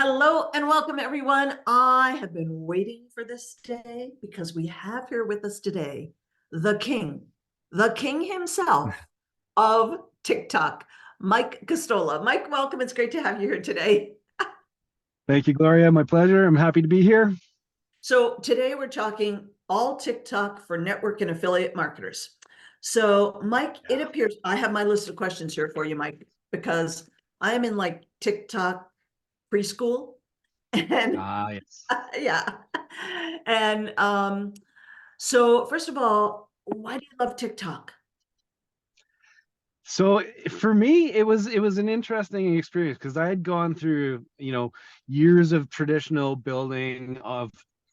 Hello and welcome, everyone. I have been waiting for this day because we have here with us today the king himself of TikTok, Mike Gostola. Mike, welcome. It's great to have you here today. Thank you, Gloria. My pleasure. I'm happy to be here. So, today we're talking all TikTok for network and affiliate marketers. So, Mike, it appears I have my list of questions here for you, Mike, because I am in like TikTok preschool. And Ah, yes. yeah. And so first of all, why do you love TikTok? So for me, it was an interesting experience because I had gone through, years of traditional building of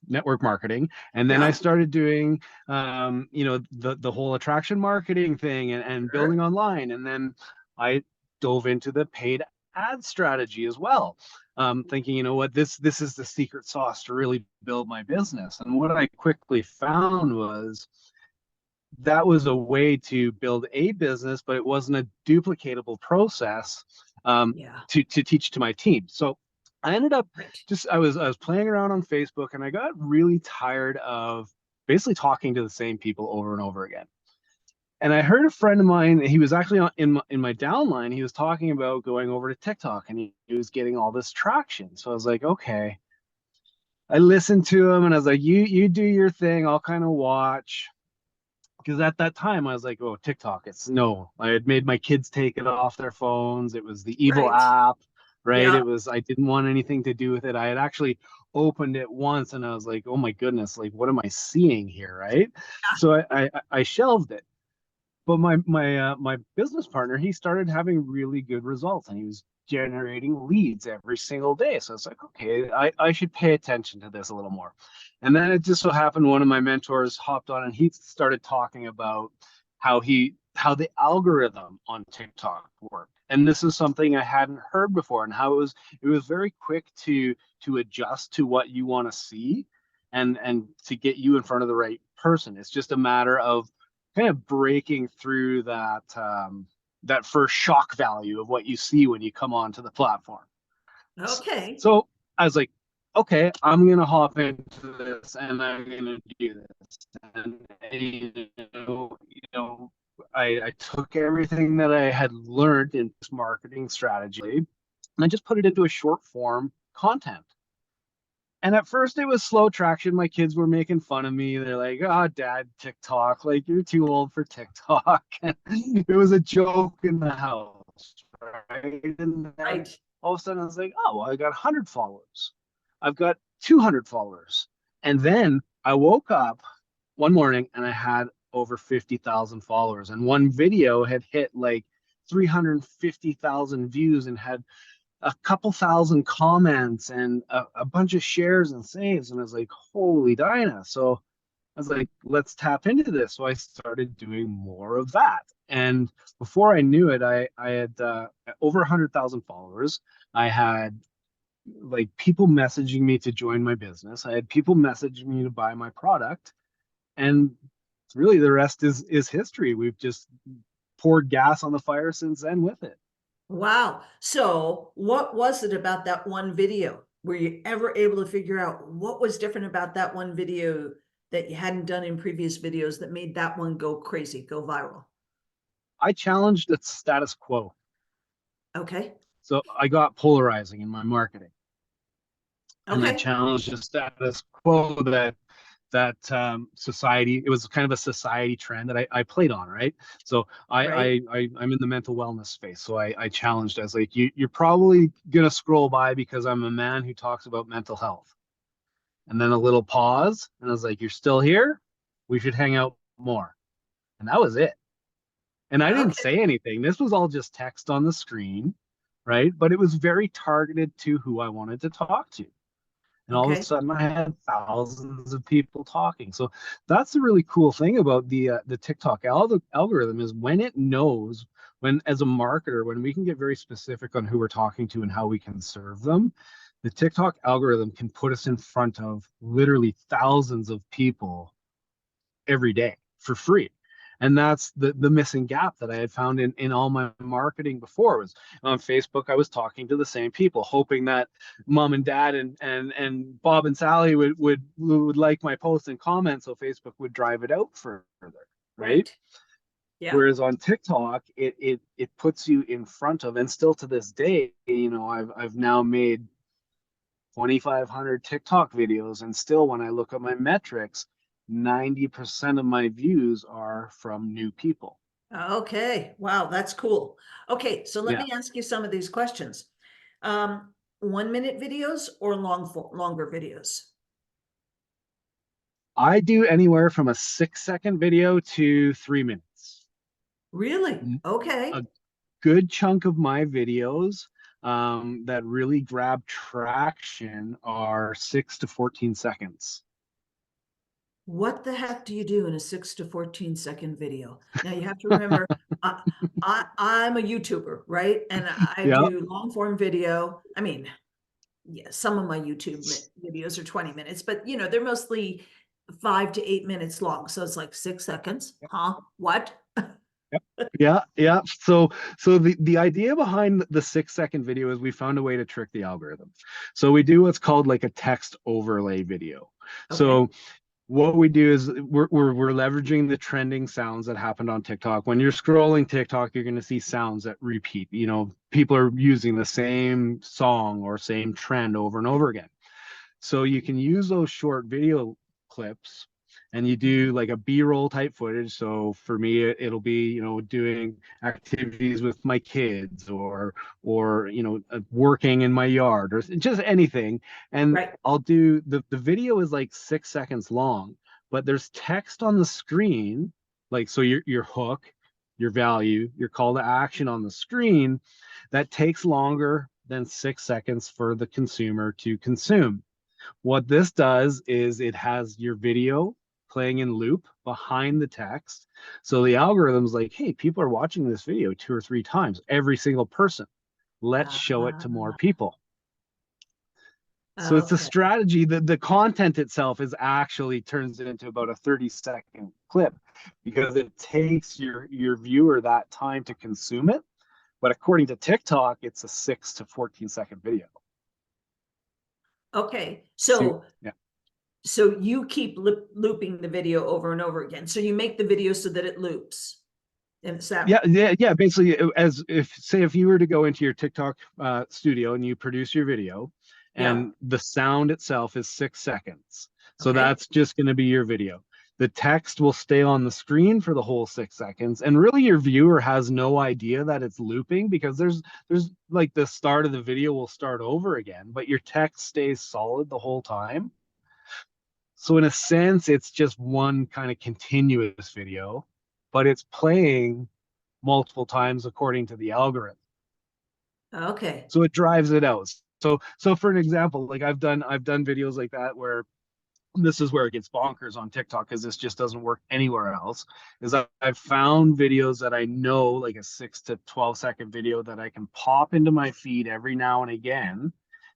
network marketing, and then I Yeah, started doing, the whole attraction marketing thing and building sure. online, and then I dove into the paid ad strategy as well. Thinking, you know what, this is the secret sauce to really build my business. And what I quickly found was that was a way to build a business, but it wasn't a duplicatable process Yeah, to teach to my team. So I ended up right. I was playing around on Facebook, and I got really tired of basically talking to the same people over and over again. And I heard a friend of mine, he was actually in my downline, he was talking about going over to TikTok, and he was getting all this traction. So I was like, okay. I listened to him and I was like, you do your thing, I'll kind of watch, because at that time I was like, oh, TikTok, it's no. I had made my kids take it off their phones. It was the evil Right. app, right? Yeah. I didn't want anything to do with it. I had actually opened it once and I was like, oh my goodness, like what am I seeing here, right? So I shelved it. But my business partner, he started having really good results, and he was generating leads every single day. So it's like, okay, I should pay attention to this a little more. And then it just so happened one of my mentors hopped on and he started talking about how the algorithm on TikTok worked. And this is something I hadn't heard before, and how it was very quick to adjust to what you want to see and to get you in front of the right person. It's just a matter of kind of breaking through that first shock value of what you see when you come onto the platform. Okay. So I was like, okay, I'm gonna hop into this and I'm gonna do this. And I took everything that I had learned in this marketing strategy and I just put it into a short form content. And at first it was slow traction. My kids were making fun of me. They're like, oh, dad, TikTok, like you're too old for TikTok. And it was a joke in the house, right? And then Right. all of a sudden I was like, oh, well, I got 100 followers. I've got 200 followers. And then I woke up one morning and I had over 50,000 followers. And one video had hit like 350,000 views and had a couple thousand comments and a bunch of shares and saves. And I was like, holy Dinah. So I was like, let's tap into this. So I started doing more of that. And before I knew it, I had over 100,000 followers. I had like people messaging me to join my business. I had people messaging me to buy my product. And really the rest is history. We've just poured gas on the fire since then with it. Wow. So what was it about that one video? Were you ever able to figure out what was different about that one video that you hadn't done in previous videos that made that one go crazy, go viral? I challenged the status quo. Okay. So I got polarizing in my marketing, and I Okay. challenged the status quo that society. It was kind of a society trend that I played on, right? So Right. I'm in the mental wellness space. So I challenged. I was like, you're probably gonna scroll by because I'm a man who talks about mental health. And then a little pause, and I was like, you're still here? We should hang out more. And that was it. And I didn't Okay. say anything. This was all just text on the screen, right? But it was very targeted to who I wanted to talk to. And all of a Okay. sudden, I had thousands of people talking. So that's the really cool thing about the TikTok algorithm is when it knows, when as a marketer, when we can get very specific on who we're talking to and how we can serve them, the TikTok algorithm can put us in front of literally thousands of people every day for free. And that's the missing gap that I had found in all my marketing before. Was on Facebook, I was talking to the same people, hoping that mom and dad and Bob and Sally would like my post and comment, so Facebook would drive it out further, right? Right. Yeah. Whereas on TikTok, it puts you in front of, and still to this day, I've now made 2,500 TikTok videos, and still when I look at my metrics, 90% of my views are from new people. Okay. Wow, that's cool. Okay, so let Yeah. me ask you some of these questions. 1 minute videos or longer videos? I do anywhere from a 6 second video to 3 minutes. Really? Okay. A good chunk of my videos that really grab traction are 6 to 14 seconds. What the heck do you do in a 6 to 14 second video? Now you have to remember, I, I'm a YouTuber, right? And I Yeah. do long form video. I mean, yeah, some of my YouTube videos are 20 minutes, but they're mostly 5 to 8 minutes long. So it's like 6 seconds. Huh? What? Yeah. So the idea behind the 6 second video is we found a way to trick the algorithm. So we do what's called like a text overlay video. Okay. So what we do is we're leveraging the trending sounds that happened on TikTok. When you're scrolling TikTok, you're going to see sounds that repeat. People are using the same song or same trend over and over again. So you can use those short video clips, and you do like a B-roll type footage. So for me, it'll be, doing activities with my kids, or working in my yard, or just anything. And Right. I'll do the video is like 6 seconds long, but there's text on the screen, like, so your hook, your value, your call to action on the screen, that takes longer than 6 seconds for the consumer to consume. What this does is it has your video playing in loop behind the text. So the algorithm's like, hey, people are watching this video 2 or 3 times, every single person. Let's show it to more Uh, people. So it's a okay. strategy that the content itself is actually turns it into about a 30-second clip, because it takes your viewer that time to consume it. But according to TikTok, it's a 6 to 14 second video. Okay. So yeah. So you keep looping the video over and over again. So you make the video so that it loops. And it's that. Yeah. Basically, if you were to go into your TikTok studio and you produce your video, Yeah. and the sound itself is 6 seconds, so Okay. that's just going to be your video. The text will stay on the screen for the whole 6 seconds, and really your viewer has no idea that it's looping, because there's like the start of the video will start over again, but your text stays solid the whole time. So in a sense, it's just one kind of continuous video, but it's playing multiple times according to the algorithm. Okay. So it drives it out. So for an example, like I've done videos like that, where this is where it gets bonkers on TikTok, because this just doesn't work anywhere else. Is I've found videos that I know, like a 6 to 12 second video, that I can pop into my feed every now and again,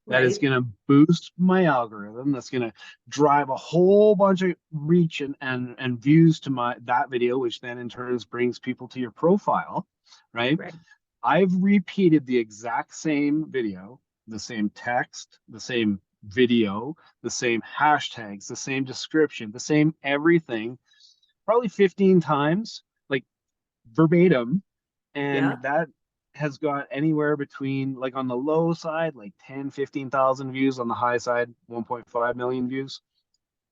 that is Right. going to boost my algorithm, that's going to drive a whole bunch of reach and views to that video, which then in turn brings people to your profile, right? Right. I've repeated the exact same video, the same text, the same video, the same hashtags, the same description, the same everything, probably 15 times, like verbatim. Yeah. And that has got anywhere between, like, on the low side, like 10, 15,000 views, on the high side, 1.5 million views.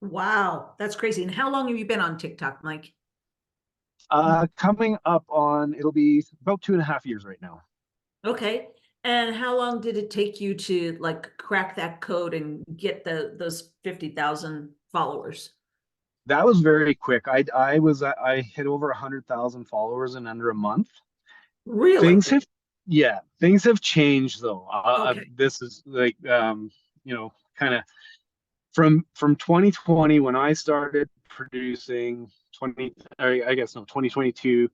Wow. That's crazy. And how long have you been on TikTok, Mike? Coming up on, it'll be about 2.5 years right now. Okay. And how long did it take you to like crack that code and get those 50,000 followers? That was very quick. I hit over 100,000 followers in under a month. Really? Things have, yeah, things have changed though. Okay. This is like, kind of from 2020, when I started producing 20, I guess no, 2022.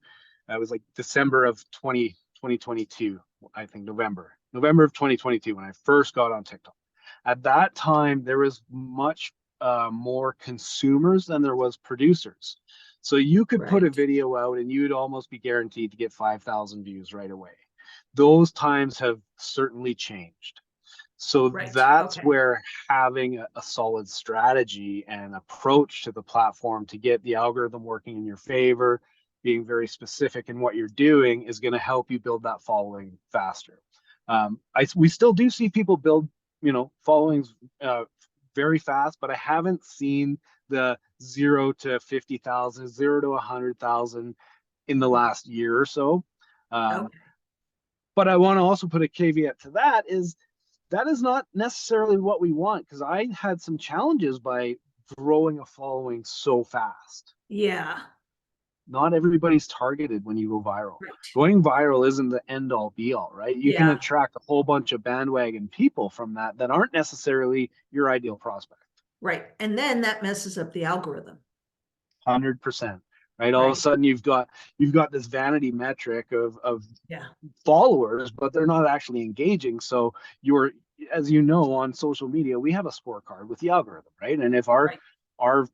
It was like December of 2022, I think November of 2022, when I first got on TikTok. At that time, there was much more consumers than there was producers. So you could put a Right. video out and you'd almost be guaranteed to get 5,000 views right away. Those times have certainly changed. So Right. that's Okay. where having a solid strategy and approach to the platform to get the algorithm working in your favor, being very specific in what you're doing, is going to help you build that following faster. We still do see people build, followings very fast, but I haven't seen the 0 to 50,000, 0 to 100,000 in the last year or so. Okay. But I want to also put a caveat to that is not necessarily what we want, because I had some challenges by growing a following so fast. Yeah. Not everybody's targeted when you go viral. Right. Going viral isn't the end all be all, right? You can Yeah. attract a whole bunch of bandwagon people from that aren't necessarily your ideal prospect. Right. And then that messes up the algorithm. 100%. Right. All of a Right. sudden you've got this vanity metric of Yeah. followers, but they're not actually engaging. So you're, as you know, on social media, we have a scorecard with the algorithm, right? And if Right. our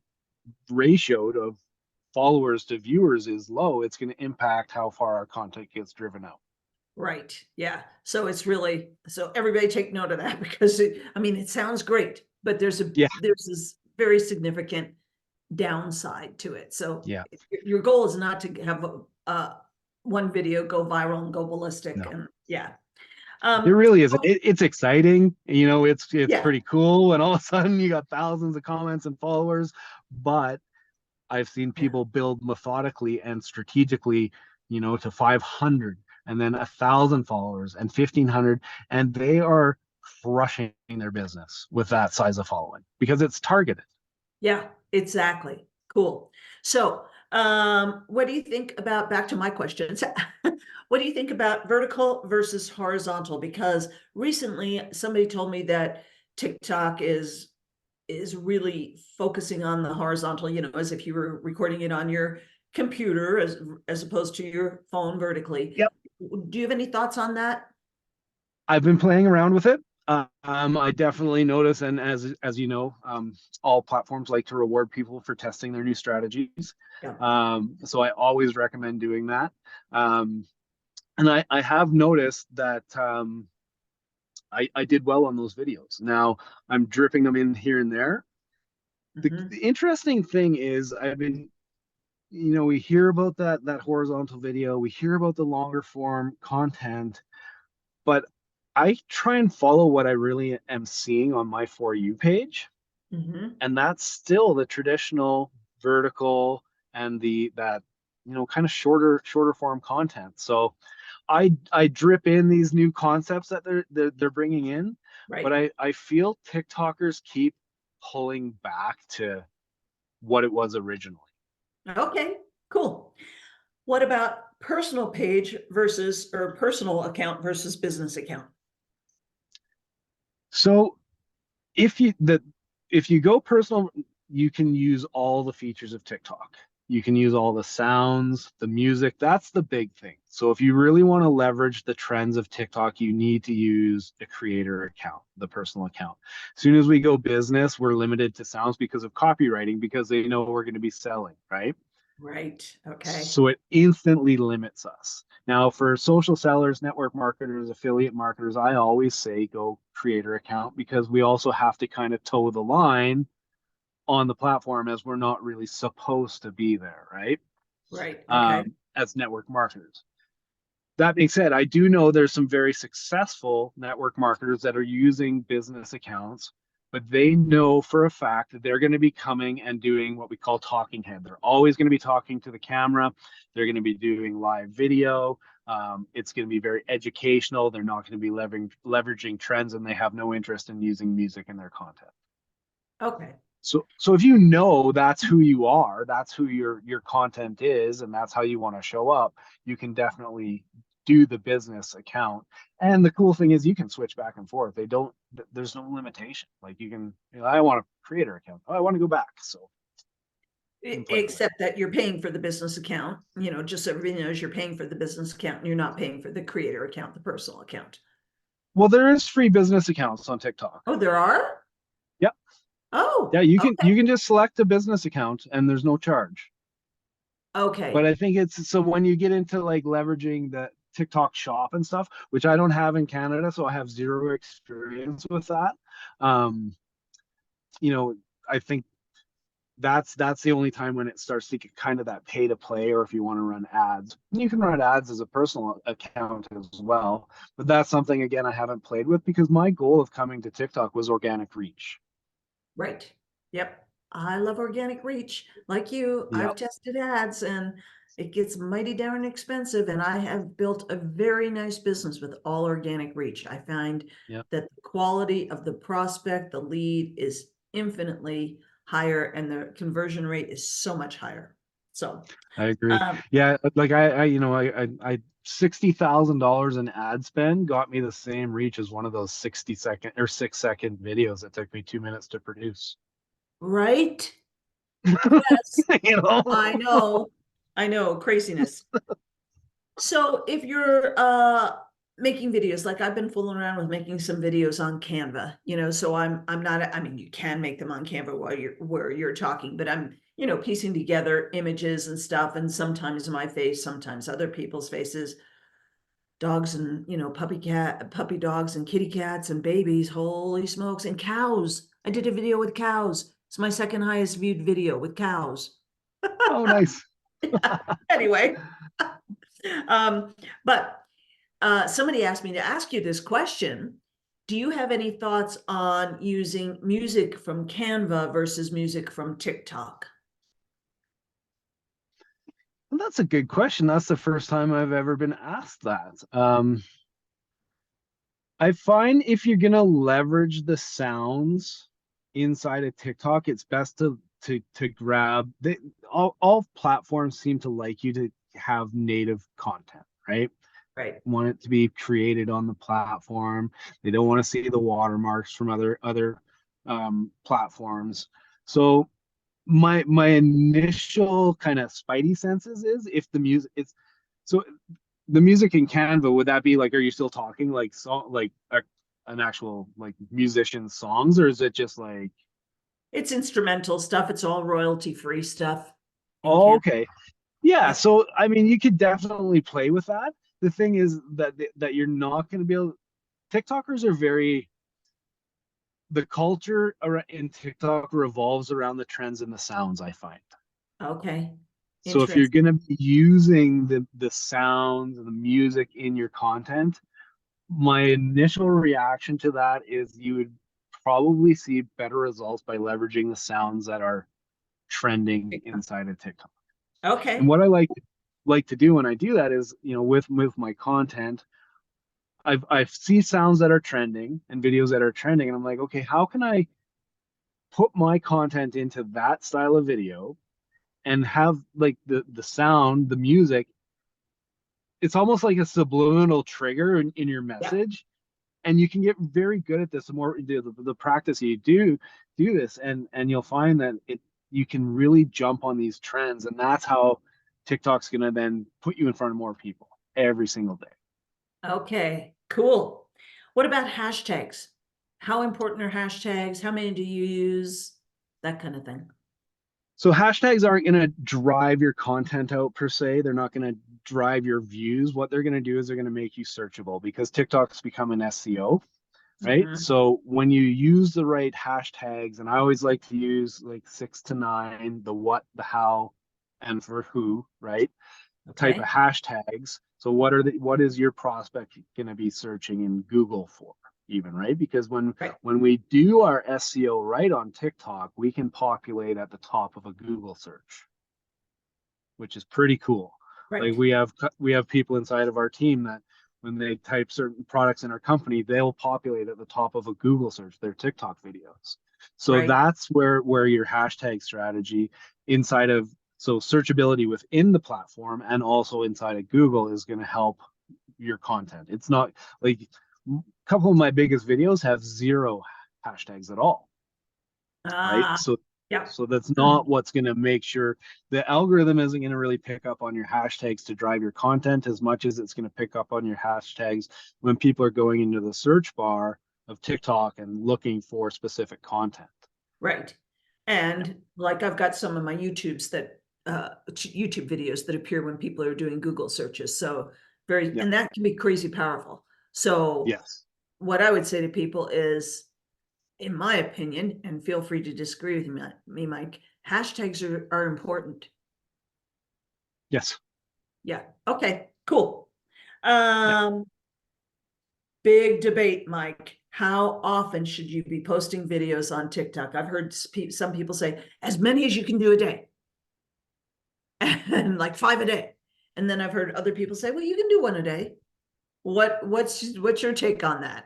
ratio of followers to viewers is low, it's going to impact how far our content gets driven out. Right. Yeah. So it's really, so everybody take note of that because it sounds great, but Yeah. there's this very significant downside to it. So Yeah. your goal is not to have one video go viral and go ballistic. No. And yeah. It really isn't. Oh, It's exciting, it's yeah. pretty cool, and all of a sudden you got thousands of comments and followers. But I've seen Yeah. people build methodically and strategically, to 500 and then 1,000 followers and 1,500, and they are crushing their business with that size of following because it's targeted. Yeah, exactly. Cool. So, what do you think about, back to my questions? What do you think about vertical versus horizontal? Because recently somebody told me that TikTok is really focusing on the horizontal, as if you were recording it on your computer as opposed to your phone vertically. Yep. Do you have any thoughts on that? I've been playing around with it. I definitely notice, and as you know, all platforms like to reward people for testing their new strategies. Yeah. So I always recommend doing that. And I have noticed that I did well on those videos. Now I'm dripping them in here and there. The interesting thing is, I've been, we hear about that horizontal video, we hear about the longer form content, but I try and follow what I really am seeing on my For You page. Mm-hmm. And that's still the traditional vertical and that kind of shorter form content. So I drip in these new concepts that they're bringing in, but Right. I feel TikTokers keep pulling back to what it was originally. Okay, cool. What about personal page versus, or personal account versus business account? So if you go personal, you can use all the features of TikTok. You can use all the sounds, the music. That's the big thing. So if you really want to leverage the trends of TikTok, you need to use a creator account, the personal account. As soon as we go business, we're limited to sounds because of copywriting, because they know we're going to be selling, right? Right. Okay. So it instantly limits us. Now, for social sellers, network marketers, affiliate marketers, I always say go creator account, because we also have to kind of toe the line on the platform, as we're not really supposed to be there, right? Right. Okay. As network marketers. That being said, I do know there's some very successful network marketers that are using business accounts, but they know for a fact that they're going to be coming and doing what we call talking head. They're always going to be talking to the camera. They're going to be doing live video. It's going to be very educational. They're not going to be leveraging trends, and they have no interest in using music in their content. Okay. So if you know that's who you are, that's who your content is, and that's how you want to show up, you can definitely do the business account. And the cool thing is you can switch back and forth. There's no limitation. Like you can, I want a creator account. Oh, I want to go back. So you can play around. Except that you're paying for the business account, just so everybody knows you're paying for the business account and you're not paying for the creator account, the personal account. Well, there is free business accounts on TikTok. Oh, there are? Yep. Oh, Yeah, you okay. can just select a business account and there's no charge. Okay. But I think it's so when you get into like leveraging the TikTok shop and stuff, which I don't have in Canada, so I have zero experience with that. Um, you know, I think that's the only time when it starts to get kind of that pay to play, or if you want to run ads, you can run ads as a personal account as well. But that's something again I haven't played with because my goal of coming to TikTok was organic reach. Right. Yep. I love organic reach. Like you, Yeah, I've tested ads and it gets mighty darn expensive. And I have built a very nice business with all organic reach. I find yeah, that the quality of the prospect, the lead is infinitely higher and the conversion rate is so much higher. So, I agree. um, Yeah, like I $60,000 in ad spend got me the same reach as one of those 60-second or 6-second videos that took me 2 minutes to produce. right? Yes, You I know? know. I know, craziness. So if you're making videos, like I've been fooling around with making some videos on Canva, so I'm not, I mean, you can make them on Canva while you're talking, but I'm, piecing together images and stuff, and sometimes my face, sometimes other people's faces, dogs and puppy dogs and kitty cats and babies, holy smokes, and cows. I did a video with cows. It's my second highest viewed video with cows. Oh, nice. Anyway, um, but somebody asked me to ask you this question. Do you have any thoughts on using music from Canva versus music from TikTok? Well, that's a good question. That's the first time I've ever been asked that. I find if you're gonna leverage the sounds inside of TikTok, it's best to grab all platforms seem to like you to have native content, right? Right. Want it to be created on the platform. They don't want to see the watermarks from other platforms. So my initial kind of spidey senses is if the music it's so the music in Canva, would that be like, are you still talking like song, like an actual like musician songs, or is it just like, It's instrumental stuff. It's all royalty free stuff in oh, Canva. okay, yeah. Yep. So I mean, you could definitely play with that. The thing is that you're not going to be able. TikTokers are very the culture in TikTok revolves around the trends and the sounds, I find. Okay. So if you're Interesting. going to be using the sounds and the music in your content, my initial reaction to that is you would probably see better results by leveraging the sounds that are trending inside of TikTok. And Okay. what I like to do when I do that is, with my content, I see sounds that are trending and videos that are trending, and I'm like, okay, how can I put my content into that style of video and have like the sound, the music, it's almost like a subliminal trigger in your Yep. message, and you can get very good at this. The more the practice you do this, and you'll find that you can really jump on these trends, and that's how TikTok's gonna then put you in front of more people every single day. Okay. Cool. What about hashtags? How important are hashtags? How many do you use? That kind of thing. So hashtags aren't going to drive your content out per se. They're not going to drive your views. What they're going to do is they're going to make you searchable because TikTok's become an SEO, right? Mhm. So when you use the right hashtags, and I always like to use like 6 to 9, the what, the how, and for who, right? Type of Okay. hashtags. So what is your prospect going to be searching in Google for? Even, right? Because Right. when we do our SEO right on TikTok, we can populate at the top of a Google search, which is pretty cool. Like Right. we have people inside of our team that when they type certain products in our company, they'll populate at the top of a Google search, their TikTok videos. So Right. that's where your hashtag strategy inside of so searchability within the platform and also inside of Google is going to help your content. It's not like a couple of my biggest videos have zero hashtags at all, right? Ah, So yep. so that's not what's going to make sure the algorithm isn't going to really pick up on your hashtags to drive your content as much as it's going to pick up on your hashtags when people are going into the search bar of TikTok and looking for specific content. Right. Yeah. And like I've got some of my YouTubes that YouTube videos that appear when people are doing Google searches. So very, Yeah. and that can be crazy powerful. So Yes. what I would say to people is, in my opinion, and feel free to disagree with me, Mike, hashtags are important. Yes. Yeah. Okay, cool. Yeah. Um, Big debate, Mike. How often should you be posting videos on TikTok? I've heard some people say as many as you can do a day, and like 5 a day. And then I've heard other people say, well, you can do 1 a day. What's your take on that?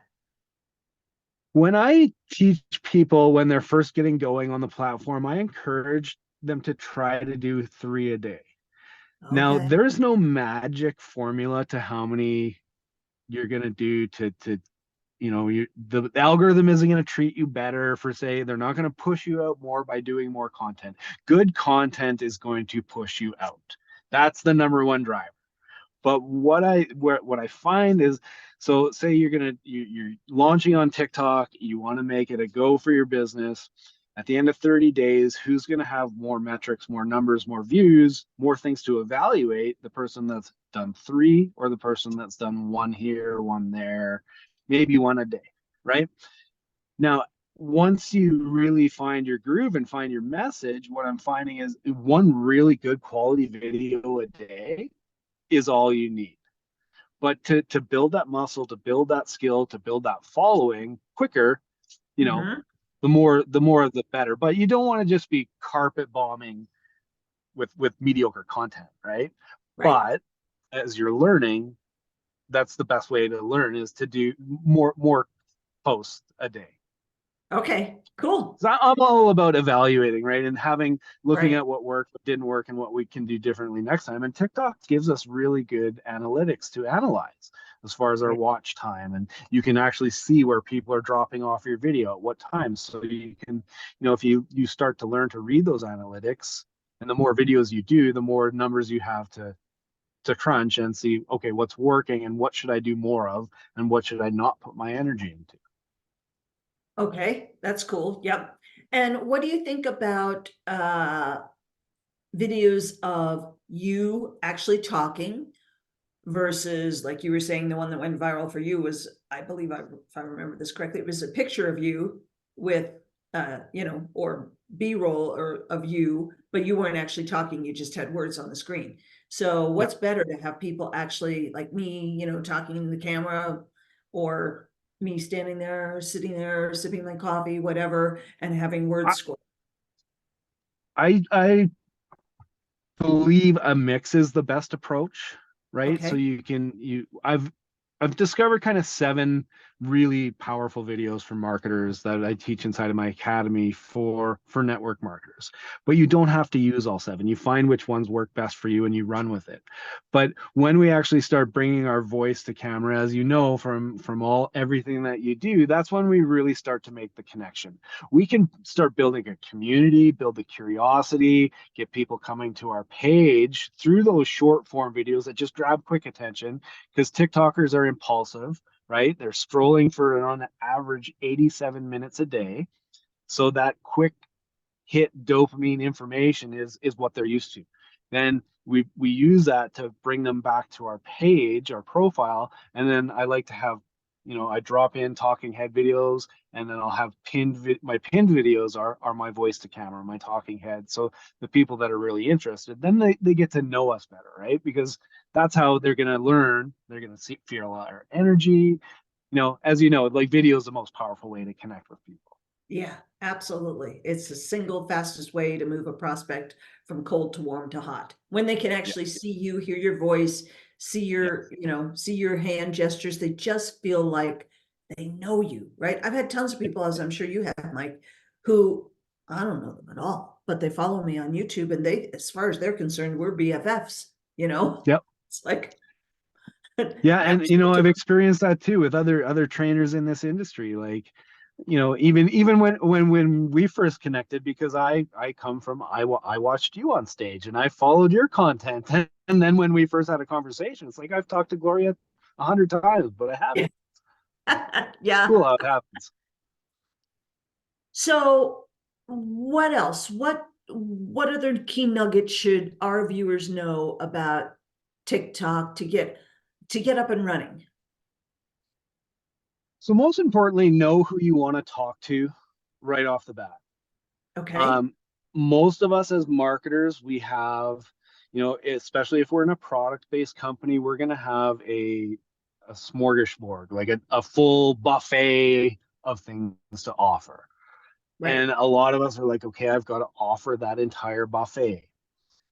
When I teach people when they're first getting going on the platform, I encourage them to try to do 3 a day. Now, Okay. there's no magic formula to how many you're going to do to the algorithm isn't going to treat you better for say they're not going to push you out more by doing more content. Good content is going to push you out. That's the number one driver. But what I find is, so say you're launching on TikTok, you want to make it a go for your business. At the end of 30 days, who's going to have more metrics, more numbers, more views, more things to evaluate? The person that's done 3 or the person that's done 1 here, 1 there, maybe 1 a day, right? Now, once you really find your groove and find your message, what I'm finding is 1 really good quality video a day is all you need. But to build that muscle, to build that skill, to build that following quicker, you know, Mm-hmm. the more the better. But you don't want to just be carpet bombing with mediocre content, right? Right. But as you're learning, that's the best way to learn is to do more posts a day. Okay, cool. So I'm all about evaluating, right? And looking Right. at what worked, what didn't work, and what we can do differently next time. And TikTok gives us really good analytics to analyze as far as our Right. watch time. And you can actually see where people are dropping off your video at what time. So you can, if you start to learn to read those analytics, and the more videos you do, the more numbers you have to crunch and see, okay, what's working and what should I do more of, and what should I not put my energy into. Okay, that's cool. Yep. And what do you think about videos of you actually talking versus, like you were saying, the one that went viral for you was, I believe, if I remember this correctly, it was a picture of you with, or B-roll or of you, but you weren't actually talking. You just had words on the screen. So Yeah. what's better, to have people actually like me, talking in the camera, or me standing there, sitting there, sipping my coffee, whatever, and having words I, score? I believe a mix is the best approach, right? So Okay. I've discovered kind of 7 really powerful videos for marketers that I teach inside of my academy for network marketers. But you don't have to use all 7. You find which ones work best for you and you run with it. But when we actually start bringing our voice to camera, as you know from all everything that you do, that's when we really start to make the connection. We can start building a community, build the curiosity, get people coming to our page through those short form videos that just grab quick attention, because TikTokers are impulsive, right? They're scrolling for on average 87 minutes a day. So that quick hit dopamine information is what they're used to. Then we use that to bring them back to our page, our profile, and then I like to have, I drop in talking head videos, and then I'll have my pinned videos are my voice to camera, my talking head. So the people that are really interested, then they get to know us better, right? Because that's how they're gonna learn. They're gonna feel a lot of energy. As you know, like video is the most powerful way to connect with people. Yeah, absolutely. It's the single fastest way to move a prospect from cold to warm to hot. When they can Yeah. actually see you, hear your voice, see Yeah. see your hand gestures, they just feel like they know you, right? I've had tons of people, as I'm sure you have, Mike, who I don't know them at all, but they follow me on YouTube, and they, as far as they're concerned, we're BFFs, you know? Yep. It's like Yeah, now and speak to I've them. experienced that too with other trainers in this industry. Like, even when we first connected, because I come from I watched you on stage and I followed your content, and then when we first had a conversation, it's like I've talked to Gloria 100 times, but I haven't. It's Yeah. cool how it happens. So what else? What what other key nuggets should our viewers know about TikTok to get up and running? So most importantly, know who you want to talk to right off the bat. Okay. Um, Most of us as marketers, we have, especially if we're in a product-based company, we're going to have a smorgasbord, like a full buffet of things to offer. Right. And a lot of us are like, okay, I've got to offer that entire buffet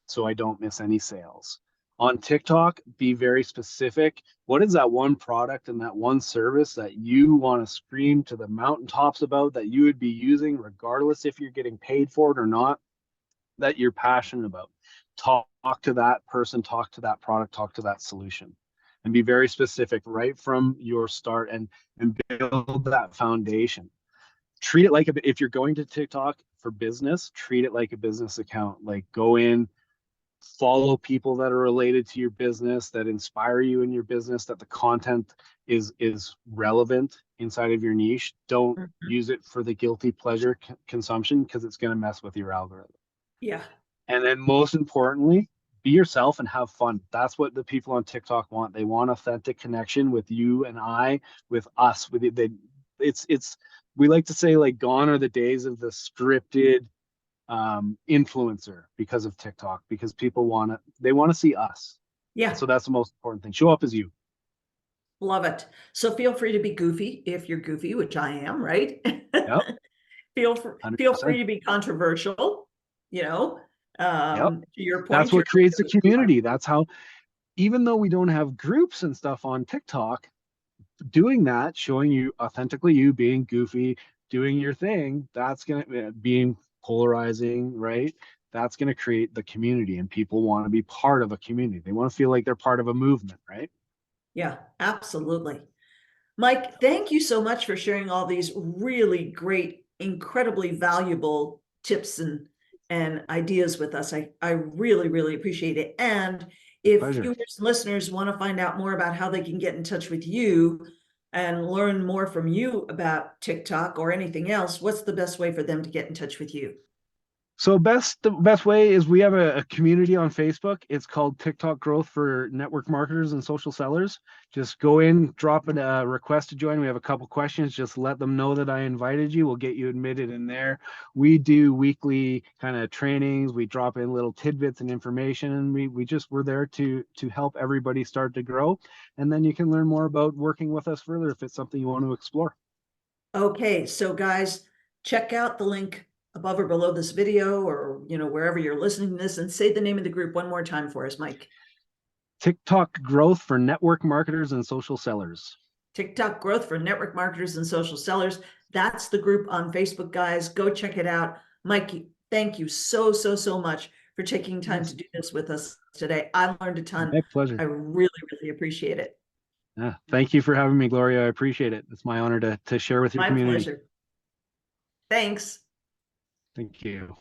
so I don't miss any sales. On TikTok, be very specific. What is that one product and that one service that you want to scream to the mountaintops about, that you would be using regardless if you're getting paid for it or not, that you're passionate about? Talk to that person, talk to that product, talk to that solution, and be very specific right from your start, and build that foundation. Treat it like if you're going to TikTok for business, treat it like a business account. Like, go in, follow people that are related to your business, that inspire you in your business, that the content is relevant inside of your niche. Don't Mhm. use it for the guilty pleasure consumption, because it's going to mess with your algorithm. Yeah. And then most importantly, be yourself and have fun. That's what the people on TikTok want. They want authentic connection with you and I, with us. With it, it's we like to say, like, gone are the days of the scripted influencer because of TikTok, because they want to see us. Yeah. So that's the most important thing. Show up as you. Love it. So feel free to be goofy if you're goofy, which I am, right? Yep. Feel free 100%. to be controversial, you know. Yep. To your That's point, what creates the you are. community. That's how, even though we don't have groups and stuff on TikTok, doing that, showing you authentically, you being goofy, doing your thing, that's going to being polarizing, right? That's going to create the community, and people want to be part of a community. They want to feel like they're part of a movement, right? Yeah, absolutely. Mike, thank you so much for sharing all these really great, incredibly valuable tips and ideas with us. I really, really appreciate it. And if Pleasure. viewers and listeners want to find out more about how they can get in touch with you and learn more from you about TikTok or anything else, what's the best way for them to get in touch with you? So the best way is, we have a community on Facebook. It's called TikTok Growth for Network Marketers and Social Sellers. Just go in, drop a request to join. We have a couple questions. Just let them know that I invited you. We'll get you admitted in there. We do weekly kind of trainings. We drop in little tidbits and information, and we're there to help everybody start to grow. And then you can learn more about working with us further if it's something you want to explore. Okay, so guys, check out the link above or below this video, or wherever you're listening to this, and say the name of the group one more time for us, Mike. TikTok Growth for Network Marketers and Social Sellers. TikTok Growth for Network Marketers and Social Sellers. That's the group on Facebook, guys. Go check it out. Mike, thank you so, so, so much for taking time to Yes, do this with us today. I learned a ton. my pleasure. I really, really appreciate it. Yeah, thank you for having me, Gloria. I appreciate it. It's my honor to share with your My community. pleasure. Thanks. Thank you.